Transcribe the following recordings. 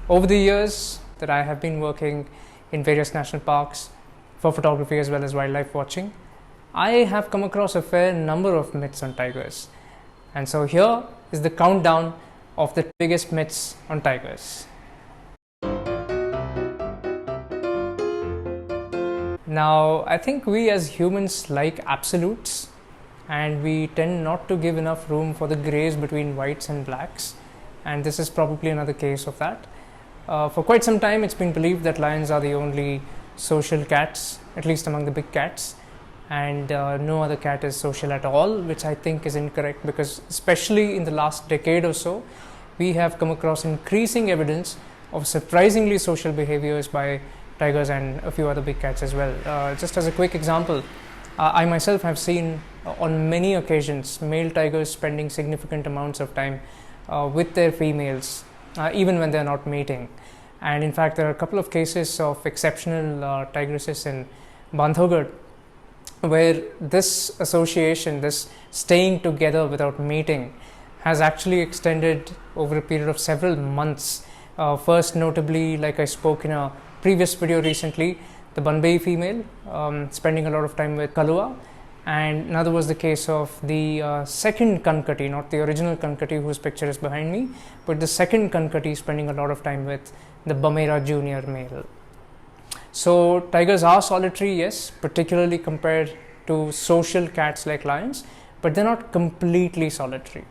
Over the years that I have been working in various national parks for photography as well as wildlife watching, I have come across a fair number of myths on tigers. And so here is the countdown of the biggest myths on tigers. Now, I think we as humans like absolutes, and we tend not to give enough room for the grays between whites and blacks, and this is probably another case of that. For quite some time it's been believed that lions are the only social cats, at least among the big cats, and no other cat is social at all, which I think is incorrect, because especially in the last decade or so we have come across increasing evidence of surprisingly social behaviors by tigers and a few other big cats as well. Just as a quick example, I myself have seen on many occasions male tigers spending significant amounts of time with their females, even when they are not mating. And in fact, there are a couple of cases of exceptional tigresses in Bandhavgarh where this association, this staying together without mating, has actually extended over a period of several months. First notably, like I spoke in a previous video recently, the Banbei female spending a lot of time with Kalua, and another was the case of the second Kankati, not the original Kankati whose picture is behind me, but the second Kankati spending a lot of time with the Bamera junior male. So tigers are solitary, yes, particularly compared to social cats like lions, but they're not completely solitary.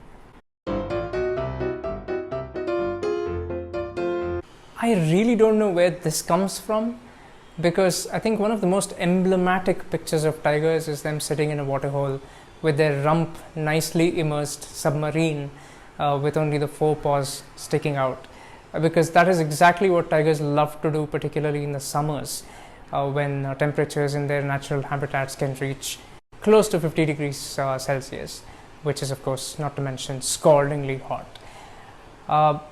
I really don't know where this comes from, because I think one of the most emblematic pictures of tigers is them sitting in a waterhole with their rump nicely immersed submarine, with only the forepaws sticking out, because that is exactly what tigers love to do, particularly in the summers when temperatures in their natural habitats can reach close to 50 degrees Celsius, which is of course not to mention scaldingly hot.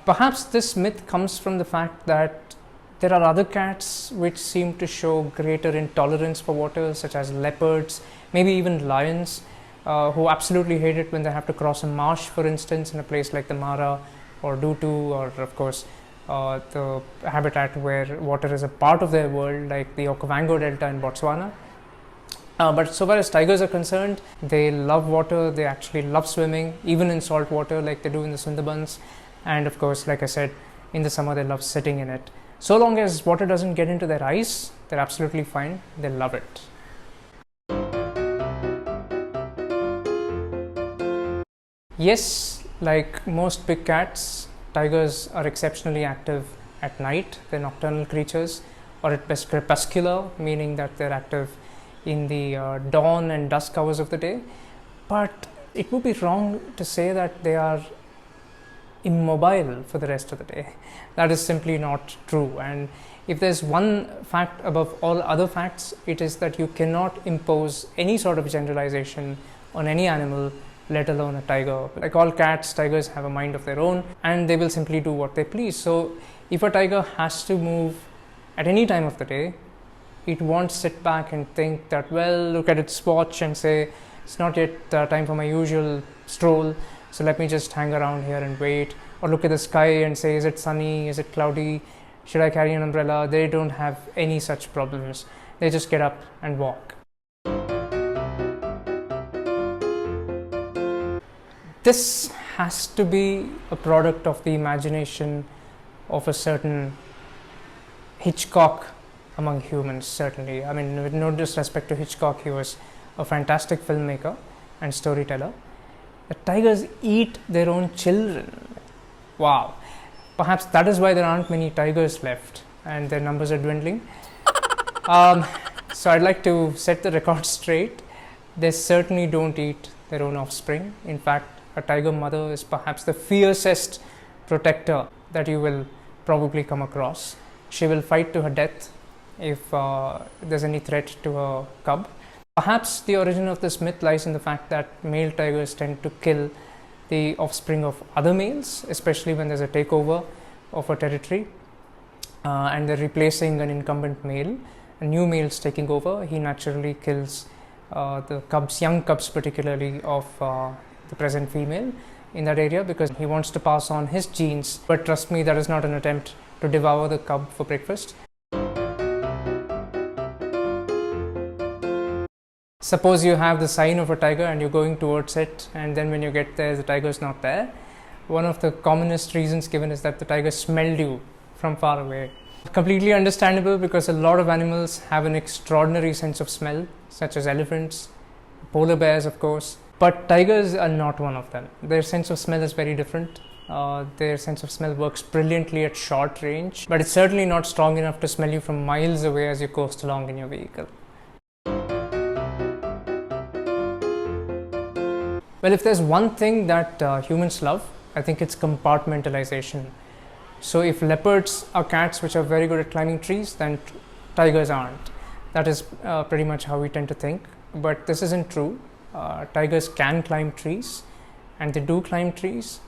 Perhaps this myth comes from the fact that there are other cats which seem to show greater intolerance for water, such as leopards, maybe even lions, who absolutely hate it when they have to cross a marsh, for instance, in a place like the Mara or Dutu, or of course the habitat where water is a part of their world, like the Okavango Delta in Botswana. But so far as tigers are concerned, they love water, they actually love swimming, even in salt water like they do in the Sundarbans, and of course, like I said, in the summer they love sitting in it. So long as water doesn't get into their eyes, they're absolutely fine, they love it. Yes, like most big cats, tigers are exceptionally active at night. They're nocturnal creatures, or at best crepuscular, meaning that they're active in the dawn and dusk hours of the day. But it would be wrong to say that they are immobile for the rest of the day. That is simply not true. And if there's one fact above all other facts, it is that you cannot impose any sort of generalization on any animal, let alone a tiger. Like all cats, tigers have a mind of their own, and they will simply do what they please. So if a tiger has to move at any time of the day, it won't sit back and think that, well, look at its watch and say, it's not yet time for my usual stroll, so let me just hang around here and wait. Or look at the sky and say, is it sunny, is it cloudy, should I carry an umbrella? They don't have any such problems. They just get up and walk. This has to be a product of the imagination of a certain Hitchcock among humans, certainly. I mean, with no disrespect to Hitchcock, he was a fantastic filmmaker and storyteller. The tigers eat their own children. Wow. Perhaps that is why there aren't many tigers left and their numbers are dwindling. So I'd like to set the record straight. They certainly don't eat their own offspring. In fact, a tiger mother is perhaps the fiercest protector that you will probably come across. She will fight to her death if there's any threat to her cub. Perhaps the origin of this myth lies in the fact that male tigers tend to kill the offspring of other males, especially when there's a takeover of a territory and they're replacing an incumbent male. A new male is taking over. He naturally kills the cubs, young cubs particularly, of the present female in that area, because he wants to pass on his genes. But trust me, that is not an attempt to devour the cub for breakfast. Suppose you have the sign of a tiger and you're going towards it, and then when you get there, the tiger is not there. One of the commonest reasons given is that the tiger smelled you from far away. Completely understandable, because a lot of animals have an extraordinary sense of smell, such as elephants, polar bears, of course. But tigers are not one of them. Their sense of smell is very different. Their sense of smell works brilliantly at short range, but it's certainly not strong enough to smell you from miles away as you coast along in your vehicle. Well, if there's one thing that humans love, I think it's compartmentalization. So if leopards are cats which are very good at climbing trees, then tigers aren't. That is pretty much how we tend to think, but this isn't true. Tigers can climb trees, and they do climb trees.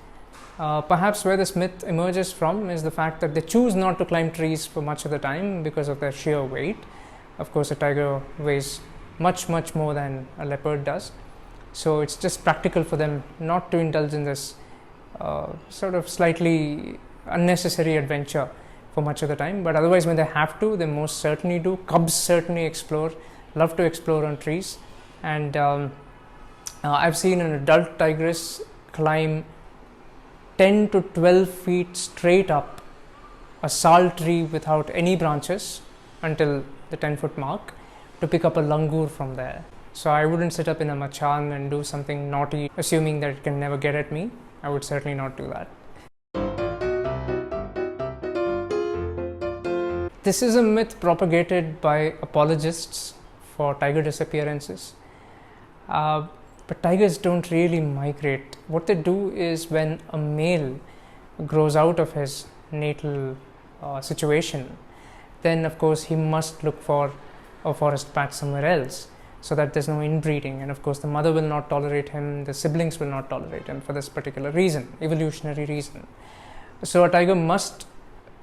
Perhaps where this myth emerges from is the fact that they choose not to climb trees for much of the time because of their sheer weight. Of course, a tiger weighs much more than a leopard does. So it's just practical for them not to indulge in this sort of slightly unnecessary adventure for much of the time. But otherwise, when they have to, they most certainly do. Cubs certainly explore, love to explore on trees. And I've seen an adult tigress climb 10 to 12 feet straight up a sal tree without any branches until the 10-foot mark to pick up a langur from there. So I wouldn't sit up in a machan and do something naughty assuming that it can never get at me. I would certainly not do that. This is a myth propagated by apologists for tiger disappearances. But tigers don't really migrate. What they do is, when a male grows out of his natal situation, then of course he must look for a forest patch somewhere else, so that there's no inbreeding, and of course the mother will not tolerate him, the siblings will not tolerate him for this particular reason, evolutionary reason. So a tiger must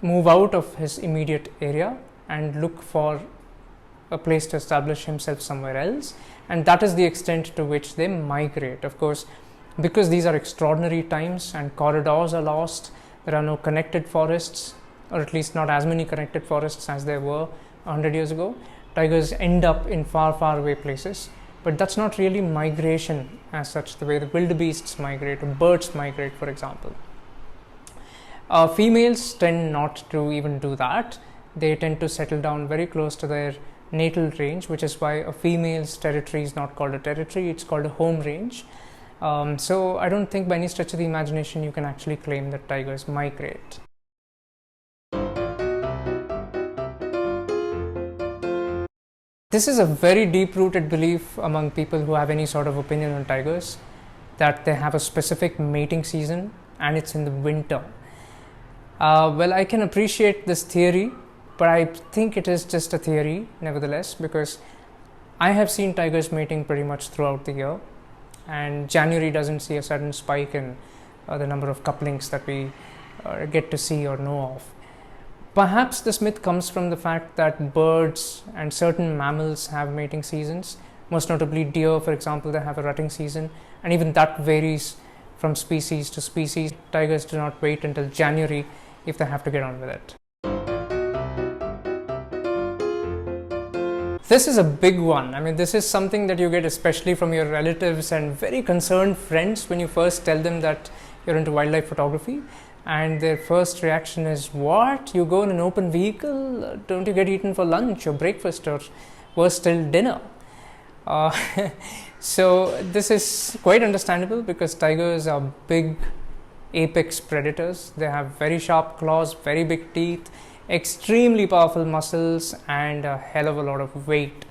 move out of his immediate area and look for a place to establish himself somewhere else, and that is the extent to which they migrate. Of course, because these are extraordinary times and corridors are lost, there are no connected forests, or at least not as many connected forests as there were 100 years ago. Tigers end up in far away places, but that's not really migration as such, the way the wildebeests migrate or birds migrate, for example. Females tend not to even do that. They tend to settle down very close to their natal range, which is why a female's territory is not called a territory, it's called a home range. So I don't think by any stretch of the imagination you can actually claim that tigers migrate. This is a very deep-rooted belief among people who have any sort of opinion on tigers, that they have a specific mating season and it's in the winter. Well, I can appreciate this theory, but I think it is just a theory nevertheless, because I have seen tigers mating pretty much throughout the year, and January doesn't see a sudden spike in the number of couplings that we get to see or know of. Perhaps this myth comes from the fact that birds and certain mammals have mating seasons. Most notably deer, for example, they have a rutting season, and even that varies from species to species. Tigers do not wait until January if they have to get on with it. This is a big one. I mean, this is something that you get especially from your relatives and very concerned friends when you first tell them that you're into wildlife photography. And their first reaction is, what? You go in an open vehicle? Don't you get eaten for lunch or breakfast or worse still, dinner? So this is quite understandable, because tigers are big apex predators. They have very sharp claws, very big teeth, extremely powerful muscles, and a hell of a lot of weight.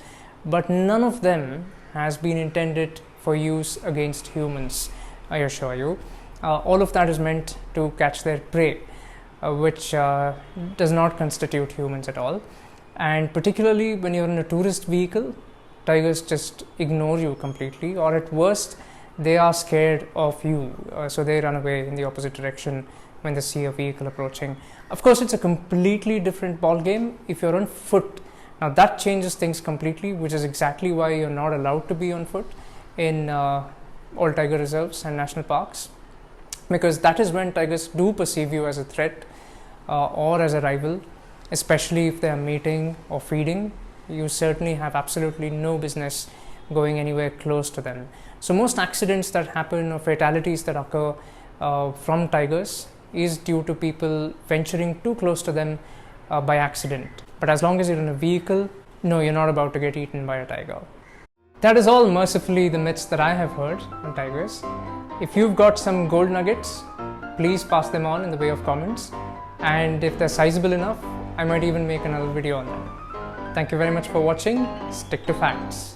But none of them has been intended for use against humans, I assure you. All of that is meant to catch their prey, which does not constitute humans at all. And particularly when you're in a tourist vehicle, tigers just ignore you completely, or at worst, they are scared of you. So they run away in the opposite direction when they see a vehicle approaching. Of course, it's a completely different ball game if you're on foot. Now that changes things completely, which is exactly why you're not allowed to be on foot in all tiger reserves and national parks, because that is when tigers do perceive you as a threat. or as a rival, especially if they are mating or feeding. You certainly have absolutely no business going anywhere close to them. So most accidents that happen or fatalities that occur from tigers is due to people venturing too close to them by accident. But as long as you're in a vehicle, no, you're not about to get eaten by a tiger. That is all, mercifully, the myths that I have heard on tigers. If you've got some gold nuggets, please pass them on in the way of comments. And if they're sizable enough, I might even make another video on them. Thank you very much for watching. Stick to facts.